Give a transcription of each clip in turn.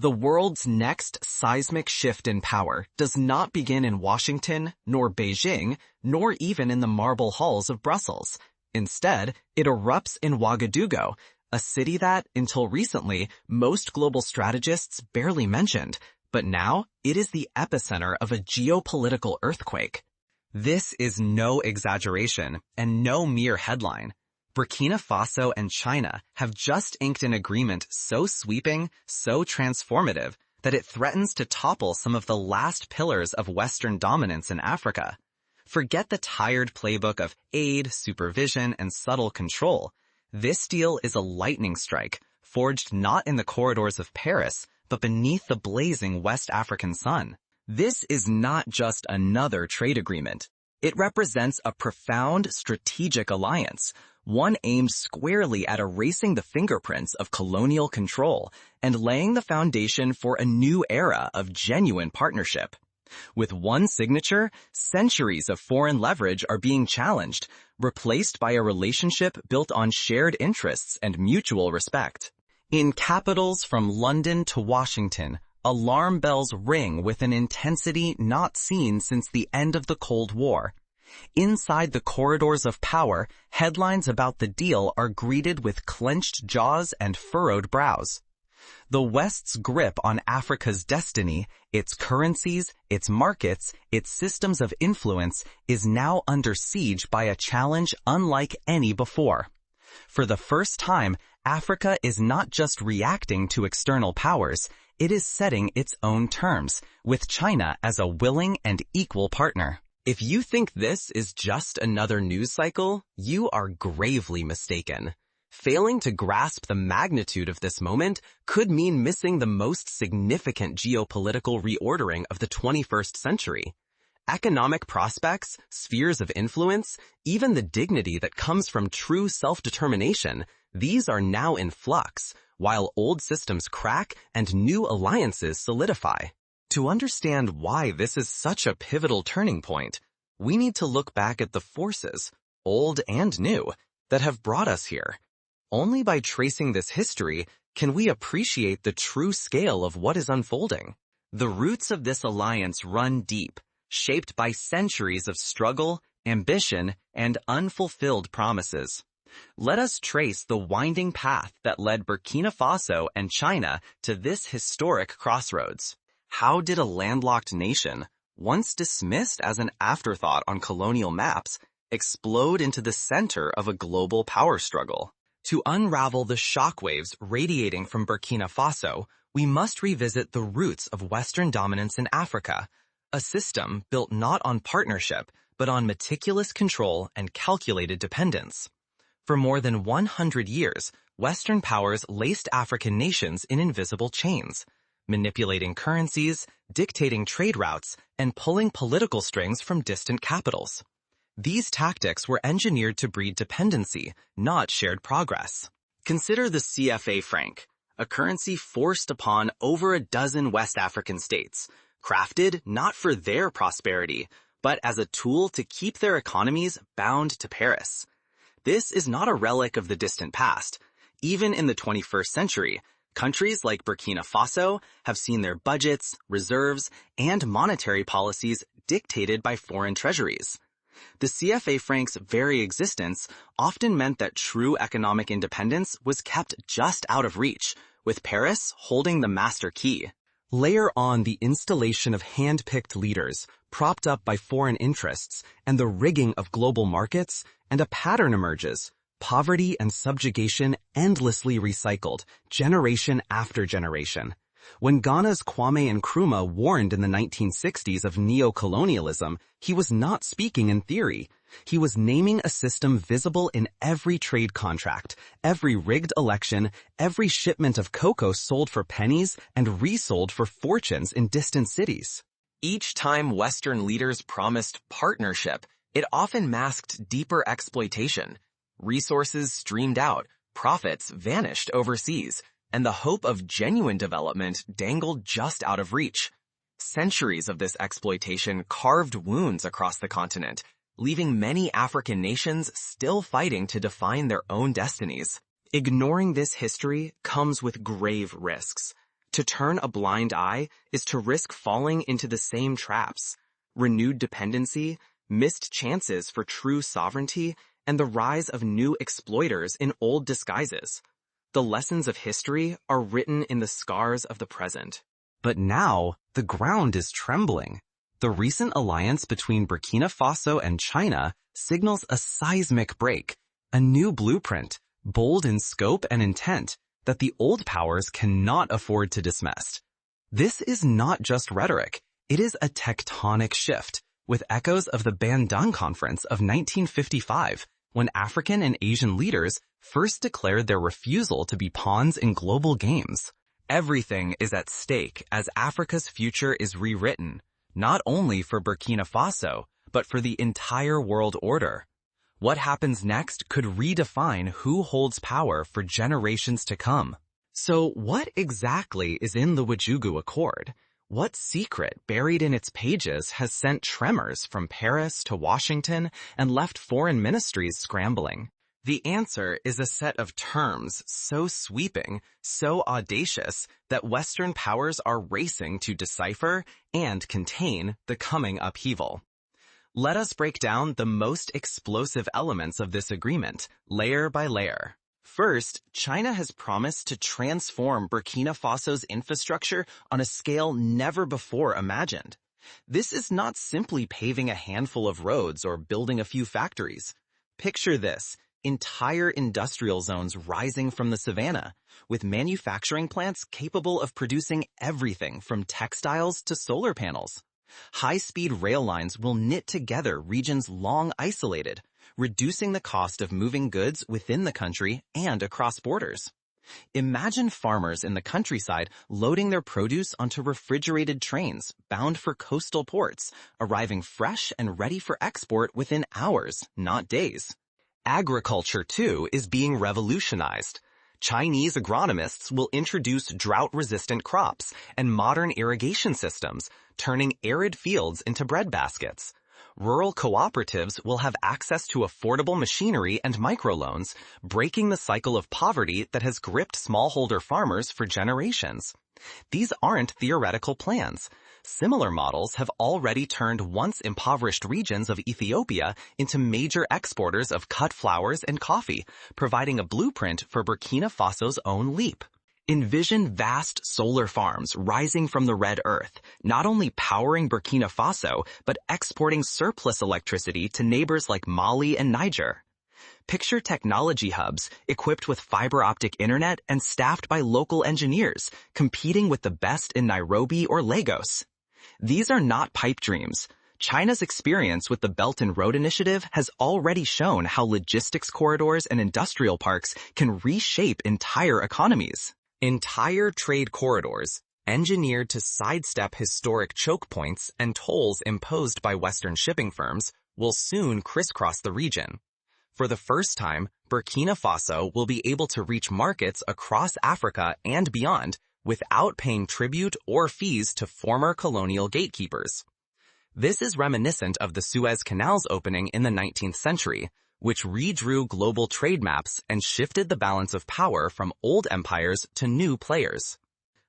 The world's next seismic shift in power does not begin in Washington, nor Beijing, nor even in the marble halls of Brussels. Instead, it erupts in Ouagadougou, a city that, until recently, most global strategists barely mentioned, but now it is the epicenter of a geopolitical earthquake. This is no exaggeration and no mere headline. Burkina Faso and China have just inked an agreement so sweeping, so transformative, that it threatens to topple some of the last pillars of Western dominance in Africa. Forget the tired playbook of aid, supervision, and subtle control. This deal is a lightning strike, forged not in the corridors of Paris, but beneath the blazing West African sun. This is not just another trade agreement. It represents a profound strategic alliance, one aimed squarely at erasing the fingerprints of colonial control and laying the foundation for a new era of genuine partnership. With one signature, centuries of foreign leverage are being challenged, replaced by a relationship built on shared interests and mutual respect. In capitals from London to Washington, alarm bells ring with an intensity not seen since the end of the Cold War. Inside the corridors of power, headlines about the deal are greeted with clenched jaws and furrowed brows. The West's grip on Africa's destiny, its currencies, its markets, its systems of influence, is now under siege by a challenge unlike any before. For the first time, Africa is not just reacting to external powers, it is setting its own terms, with China as a willing and equal partner. If you think this is just another news cycle, you are gravely mistaken. Failing to grasp the magnitude of this moment could mean missing the most significant geopolitical reordering of the 21st century. Economic prospects, spheres of influence, even the dignity that comes from true self-determination, these are now in flux, while old systems crack and new alliances solidify. To understand why this is such a pivotal turning point, we need to look back at the forces, old and new, that have brought us here. Only by tracing this history can we appreciate the true scale of what is unfolding. The roots of this alliance run deep, shaped by centuries of struggle, ambition, and unfulfilled promises. Let us trace the winding path that led Burkina Faso and China to this historic crossroads. How did a landlocked nation, once dismissed as an afterthought on colonial maps, explode into the center of a global power struggle? To unravel the shockwaves radiating from Burkina Faso, we must revisit the roots of Western dominance in Africa, a system built not on partnership, but on meticulous control and calculated dependence. For more than 100 years, Western powers laced African nations in invisible chains, manipulating currencies, dictating trade routes, and pulling political strings from distant capitals. These tactics were engineered to breed dependency, not shared progress. Consider the CFA-Franc, a currency forced upon over a dozen West African states, crafted not for their prosperity, but as a tool to keep their economies bound to Paris. This is not a relic of the distant past. Even in the 21st century, countries like Burkina Faso have seen their budgets, reserves, and monetary policies dictated by foreign treasuries. The CFA-Franc's very existence often meant that true economic independence was kept just out of reach, with Paris holding the master key. Layer on the installation of hand-picked leaders, propped up by foreign interests, and the rigging of global markets, and a pattern emerges. Poverty and subjugation endlessly recycled, generation after generation. When Ghana's Kwame Nkrumah warned in the 1960s of neo-colonialism, he was not speaking in theory. He was naming a system visible in every trade contract, every rigged election, every shipment of cocoa sold for pennies and resold for fortunes in distant cities. Each time Western leaders promised partnership, it often masked deeper exploitation. Resources streamed out, profits vanished overseas, and the hope of genuine development dangled just out of reach. Centuries of this exploitation carved wounds across the continent, leaving many African nations still fighting to define their own destinies. Ignoring this history comes with grave risks. To turn a blind eye is to risk falling into the same traps: renewed dependency, missed chances for true sovereignty, and the rise of new exploiters in old disguises. The lessons of history are written in the scars of the present. But now, the ground is trembling. The recent alliance between Burkina Faso and China signals a seismic break, a new blueprint, bold in scope and intent, that the old powers cannot afford to dismiss. This is not just rhetoric, it is a tectonic shift, with echoes of the Bandung Conference of 1955, when African and Asian leaders first declared their refusal to be pawns in global games. Everything is at stake as Africa's future is rewritten, not only for Burkina Faso, but for the entire world order. What happens next could redefine who holds power for generations to come. So what exactly is in the Ouagadougou Accord? What secret buried in its pages has sent tremors from Paris to Washington and left foreign ministries scrambling? The answer is a set of terms so sweeping, so audacious, that Western powers are racing to decipher and contain the coming upheaval. Let us break down the most explosive elements of this agreement, layer by layer. First, China has promised to transform Burkina Faso's infrastructure on a scale never before imagined. This is not simply paving a handful of roads or building a few factories. Picture this: entire industrial zones rising from the savannah, with manufacturing plants capable of producing everything from textiles to solar panels. High-speed rail lines will knit together regions long isolated, reducing the cost of moving goods within the country and across borders. Imagine farmers in the countryside loading their produce onto refrigerated trains bound for coastal ports, arriving fresh and ready for export within hours, not days. Agriculture, too, is being revolutionized. Chinese agronomists will introduce drought-resistant crops and modern irrigation systems, turning arid fields into breadbaskets. Rural cooperatives will have access to affordable machinery and microloans, breaking the cycle of poverty that has gripped smallholder farmers for generations. These aren't theoretical plans. Similar models have already turned once impoverished regions of Ethiopia into major exporters of cut flowers and coffee, providing a blueprint for Burkina Faso's own leap. Envision vast solar farms rising from the red earth, not only powering Burkina Faso, but exporting surplus electricity to neighbors like Mali and Niger. Picture technology hubs equipped with fiber optic internet and staffed by local engineers, competing with the best in Nairobi or Lagos. These are not pipe dreams. China's experience with the Belt and Road Initiative has already shown how logistics corridors and industrial parks can reshape entire economies. Entire trade corridors, engineered to sidestep historic choke points and tolls imposed by Western shipping firms, will soon crisscross the region. For the first time, Burkina Faso will be able to reach markets across Africa and beyond without paying tribute or fees to former colonial gatekeepers. This is reminiscent of the Suez Canal's opening in the 19th century, which redrew global trade maps and shifted the balance of power from old empires to new players.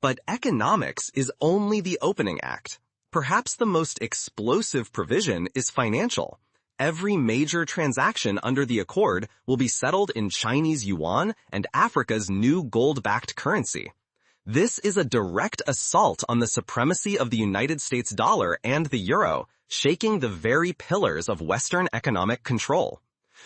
But economics is only the opening act. Perhaps the most explosive provision is financial. Every major transaction under the accord will be settled in Chinese yuan and Africa's new gold-backed currency. This is a direct assault on the supremacy of the United States dollar and the euro, shaking the very pillars of Western economic control.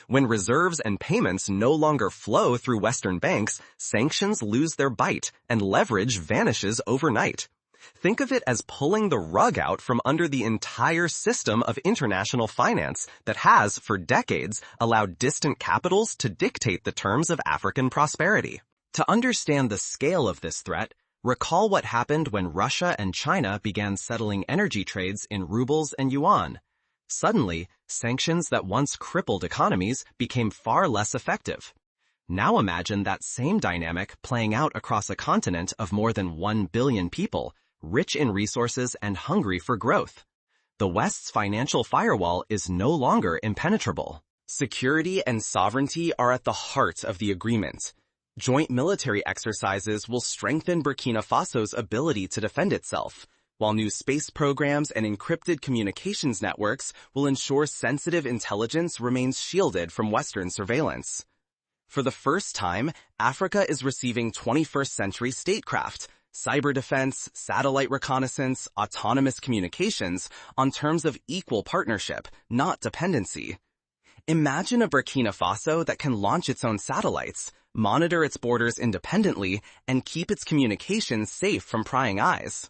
When reserves and payments no longer flow through Western banks, sanctions lose their bite and leverage vanishes overnight. Think of it as pulling the rug out from under the entire system of international finance that has, for decades, allowed distant capitals to dictate the terms of African prosperity. To understand the scale of this threat, recall what happened when Russia and China began settling energy trades in rubles and yuan. Suddenly, sanctions that once crippled economies became far less effective. Now imagine that same dynamic playing out across a continent of more than 1 billion people, rich in resources and hungry for growth. The West's financial firewall is no longer impenetrable. Security and sovereignty are at the heart of the agreement. Joint military exercises will strengthen Burkina Faso's ability to defend itself, while new space programs and encrypted communications networks will ensure sensitive intelligence remains shielded from Western surveillance. For the first time, Africa is receiving 21st century statecraft, cyber defense, satellite reconnaissance, autonomous communications on terms of equal partnership, not dependency. Imagine a Burkina Faso that can launch its own satellites, monitor its borders independently, and keep its communications safe from prying eyes.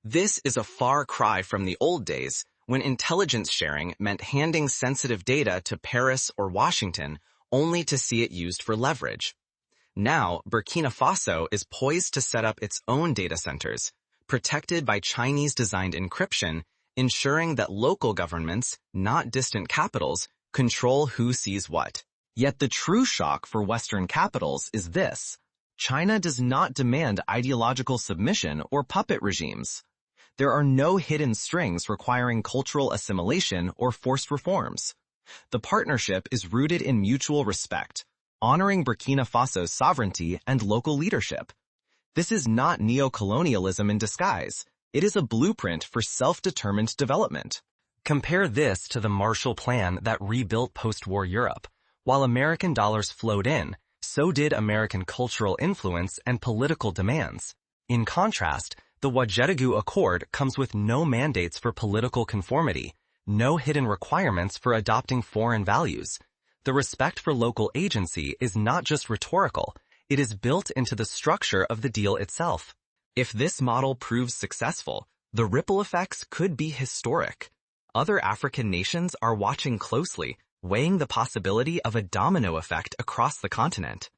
This is a far cry from the old days, when intelligence sharing meant handing sensitive data to Paris or Washington only to see it used for leverage. Now, Burkina Faso is poised to set up its own data centers, protected by Chinese-designed encryption, ensuring that local governments, not distant capitals, control who sees what. Yet the true shock for Western capitals is this: China does not demand ideological submission or puppet regimes. There are no hidden strings requiring cultural assimilation or forced reforms. The partnership is rooted in mutual respect, honoring Burkina Faso's sovereignty and local leadership. This is not neo-colonialism in disguise. It is a blueprint for self-determined development. Compare this to the Marshall Plan that rebuilt post-war Europe. While American dollars flowed in, so did American cultural influence and political demands. In contrast, the Ouagadougou Accord comes with no mandates for political conformity, no hidden requirements for adopting foreign values. The respect for local agency is not just rhetorical, it is built into the structure of the deal itself. If this model proves successful, the ripple effects could be historic. Other African nations are watching closely, weighing the possibility of a domino effect across the continent.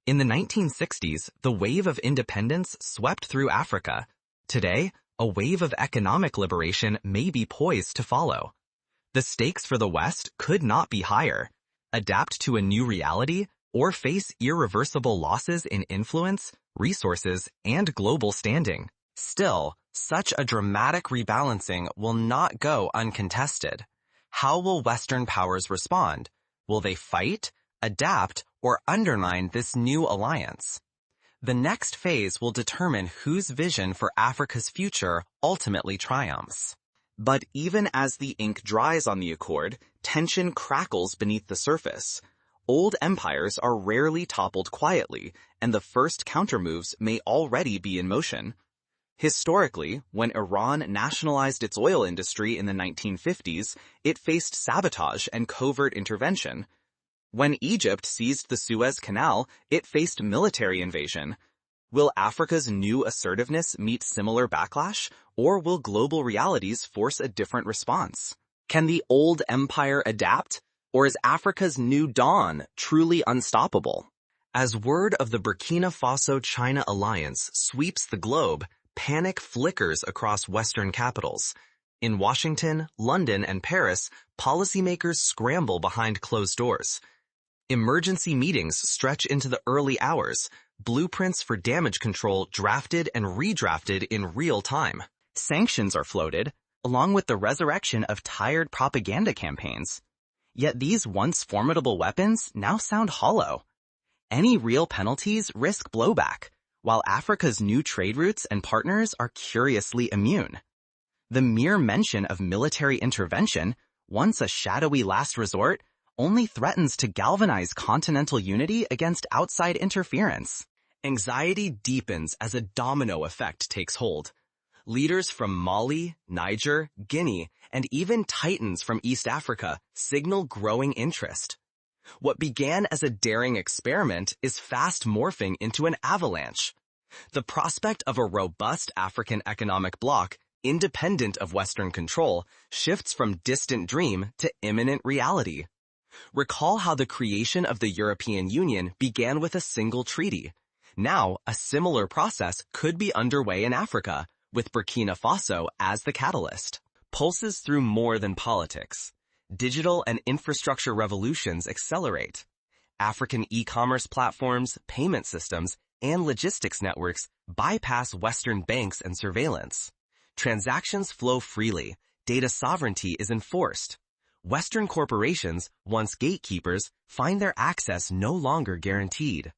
In the 1960s, the wave of independence swept through Africa. Today, a wave of economic liberation may be poised to follow. The stakes for the West could not be higher: adapt to a new reality or face irreversible losses in influence, resources, and global standing. Still, such a dramatic rebalancing will not go uncontested. How will Western powers respond? Will they fight, adapt, or undermine this new alliance? The next phase will determine whose vision for Africa's future ultimately triumphs. But even as the ink dries on the accord, tension crackles beneath the surface. Old empires are rarely toppled quietly, and the first countermoves may already be in motion. Historically, when Iran nationalized its oil industry in the 1950s, it faced sabotage and covert intervention. When Egypt seized the Suez Canal, it faced military invasion. Will Africa's new assertiveness meet similar backlash, or will global realities force a different response? Can the old empire adapt, or is Africa's new dawn truly unstoppable? As word of the Burkina Faso-China alliance sweeps the globe, panic flickers across Western capitals. In Washington, London, and Paris, policymakers scramble behind closed doors. Emergency meetings stretch into the early hours, blueprints for damage control drafted and redrafted in real time. Sanctions are floated, along with the resurrection of tired propaganda campaigns. Yet these once formidable weapons now sound hollow. Any real penalties risk blowback, while Africa's new trade routes and partners are curiously immune. The mere mention of military intervention, once a shadowy last resort, only threatens to galvanize continental unity against outside interference. Anxiety deepens as a domino effect takes hold. Leaders from Mali, Niger, Guinea, and even titans from East Africa signal growing interest. What began as a daring experiment is fast morphing into an avalanche. The prospect of a robust African economic bloc, independent of Western control, shifts from distant dream to imminent reality. Recall how the creation of the European Union began with a single treaty. Now, a similar process could be underway in Africa, with Burkina Faso as the catalyst. Pulses through more than politics. Digital and infrastructure revolutions accelerate. African e-commerce platforms, payment systems, and logistics networks bypass Western banks and surveillance. Transactions flow freely. Data sovereignty is enforced. Western corporations, once gatekeepers, find their access no longer guaranteed.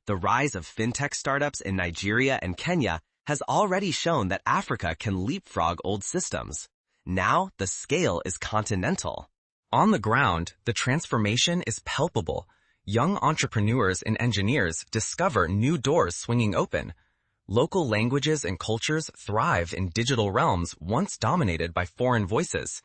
The rise of fintech startups in Nigeria and Kenya has already shown that Africa can leapfrog old systems. Now, the scale is continental. On the ground, the transformation is palpable. Young entrepreneurs and engineers discover new doors swinging open. Local languages and cultures thrive in digital realms once dominated by foreign voices.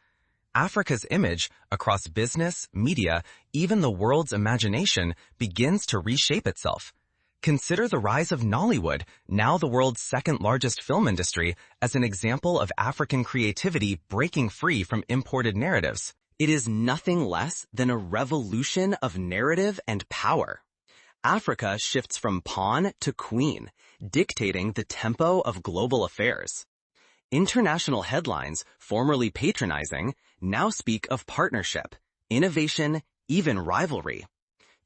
Africa's image across business, media, even the world's imagination begins to reshape itself. Consider the rise of Nollywood, now the world's second-largest film industry, as an example of African creativity breaking free from imported narratives. It is nothing less than a revolution of narrative and power. Africa shifts from pawn to queen, dictating the tempo of global affairs. International headlines, formerly patronizing, now speak of partnership, innovation, even rivalry.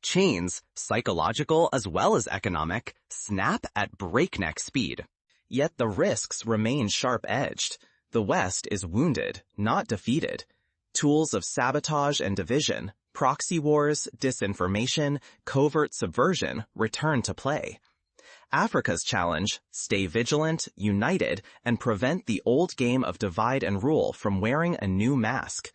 Chains, psychological as well as economic, snap at breakneck speed. Yet the risks remain sharp-edged. The West is wounded, not defeated. Tools of sabotage and division, proxy wars, disinformation, covert subversion return to play. Africa's challenge, stay vigilant, united, and prevent the old game of divide and rule from wearing a new mask.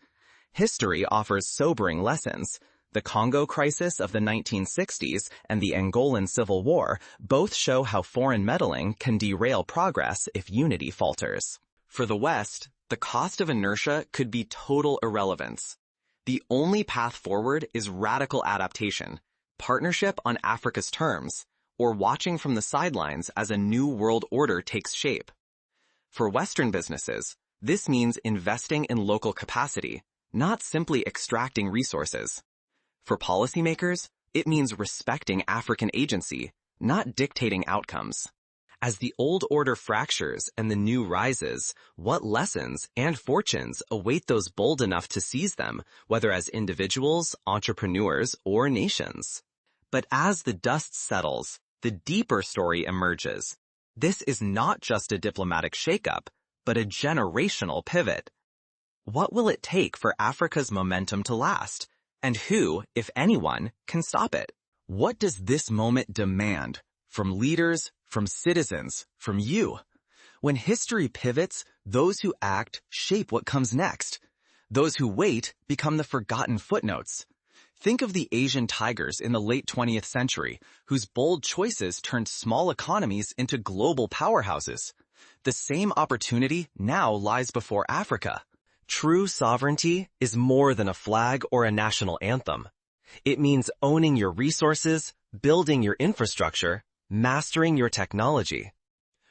History offers sobering lessons. The Congo crisis of the 1960s and the Angolan Civil War both show how foreign meddling can derail progress if unity falters. For the West, the cost of inertia could be total irrelevance. The only path forward is radical adaptation, partnership on Africa's terms, or watching from the sidelines as a new world order takes shape. For Western businesses, this means investing in local capacity, not simply extracting resources. For policymakers, it means respecting African agency, not dictating outcomes. As the old order fractures and the new rises, what lessons and fortunes await those bold enough to seize them, whether as individuals, entrepreneurs, or nations? But as the dust settles, the deeper story emerges. This is not just a diplomatic shakeup, but a generational pivot. What will it take for Africa's momentum to last? And who, if anyone, can stop it? What does this moment demand? From leaders, from citizens, from you? When history pivots, those who act shape what comes next. Those who wait become the forgotten footnotes. Think of the Asian tigers in the late 20th century, whose bold choices turned small economies into global powerhouses. The same opportunity now lies before Africa. True sovereignty is more than a flag or a national anthem. It means owning your resources, building your infrastructure, mastering your technology.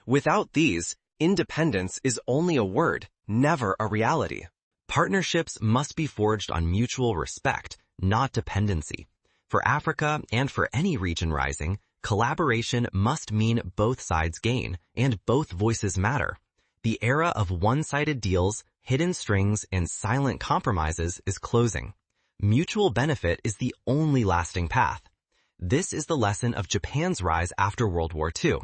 Without these, independence is only a word, never a reality. Partnerships must be forged on mutual respect, not dependency. For Africa and for any region rising, collaboration must mean both sides gain and both voices matter. The era of one-sided deals, hidden strings, and silent compromises is closing. Mutual benefit is the only lasting path. This is the lesson of Japan's rise after World War II.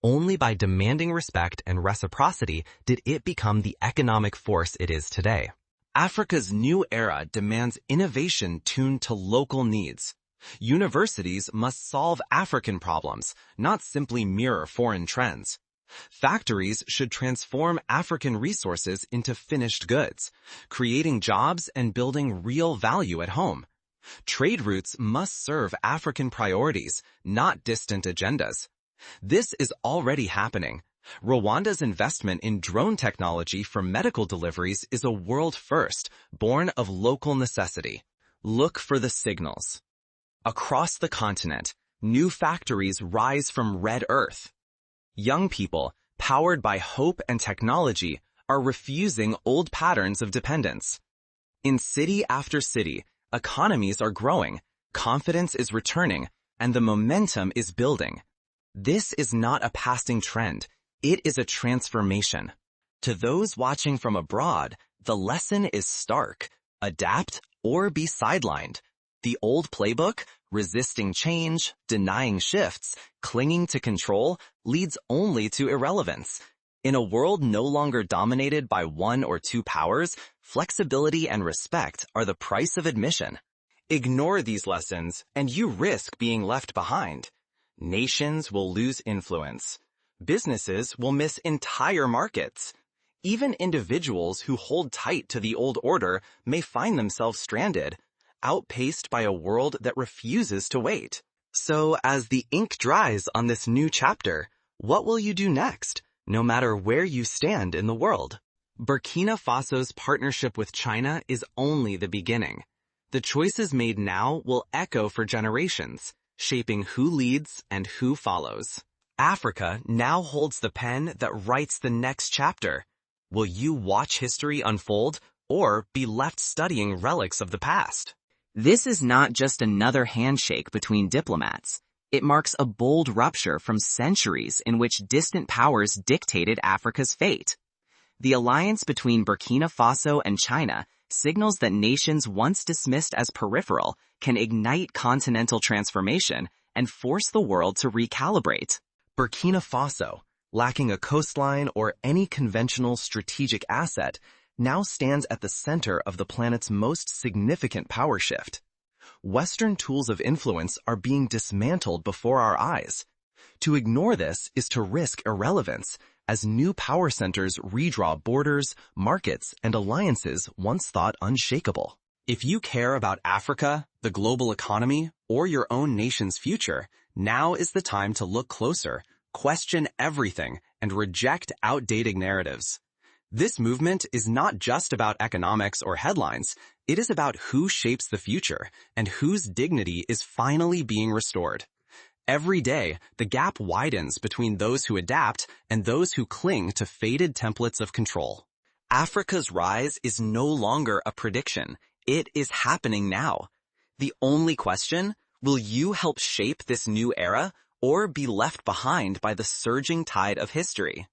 Only by demanding respect and reciprocity did it become the economic force it is today. Africa's new era demands innovation tuned to local needs. Universities must solve African problems, not simply mirror foreign trends. Factories should transform African resources into finished goods, creating jobs and building real value at home. Trade routes must serve African priorities, not distant agendas. This is already happening. Rwanda's investment in drone technology for medical deliveries is a world first, born of local necessity. Look for the signals. Across the continent, new factories rise from red earth. Young people, powered by hope and technology, are refusing old patterns of dependence. In city after city, economies are growing, confidence is returning, and the momentum is building. This is not a passing trend. It is a transformation. To those watching from abroad, the lesson is stark. Adapt or be sidelined. The old playbook, resisting change, denying shifts, clinging to control, leads only to irrelevance. In a world no longer dominated by one or two powers, flexibility and respect are the price of admission. Ignore these lessons, and you risk being left behind. Nations will lose influence. Businesses will miss entire markets. Even individuals who hold tight to the old order may find themselves stranded, outpaced by a world that refuses to wait. So as the ink dries on this new chapter, what will you do next, no matter where you stand in the world? Burkina Faso's partnership with China is only the beginning. The choices made now will echo for generations, shaping who leads and who follows. Africa now holds the pen that writes the next chapter. Will you watch history unfold or be left studying relics of the past? This is not just another handshake between diplomats. It marks a bold rupture from centuries in which distant powers dictated Africa's fate. The alliance between Burkina Faso and China signals that nations once dismissed as peripheral can ignite continental transformation and force the world to recalibrate. Burkina Faso, lacking a coastline or any conventional strategic asset, now stands at the center of the planet's most significant power shift. Western tools of influence are being dismantled before our eyes. To ignore this is to risk irrelevance, as new power centers redraw borders, markets, and alliances once thought unshakable. If you care about Africa, the global economy, or your own nation's future, now is the time to look closer, question everything, and reject outdated narratives. This movement is not just about economics or headlines. It is about who shapes the future and whose dignity is finally being restored. Every day, the gap widens between those who adapt and those who cling to faded templates of control. Africa's rise is no longer a prediction. It is happening now. The only question, will you help shape this new era or be left behind by the surging tide of history?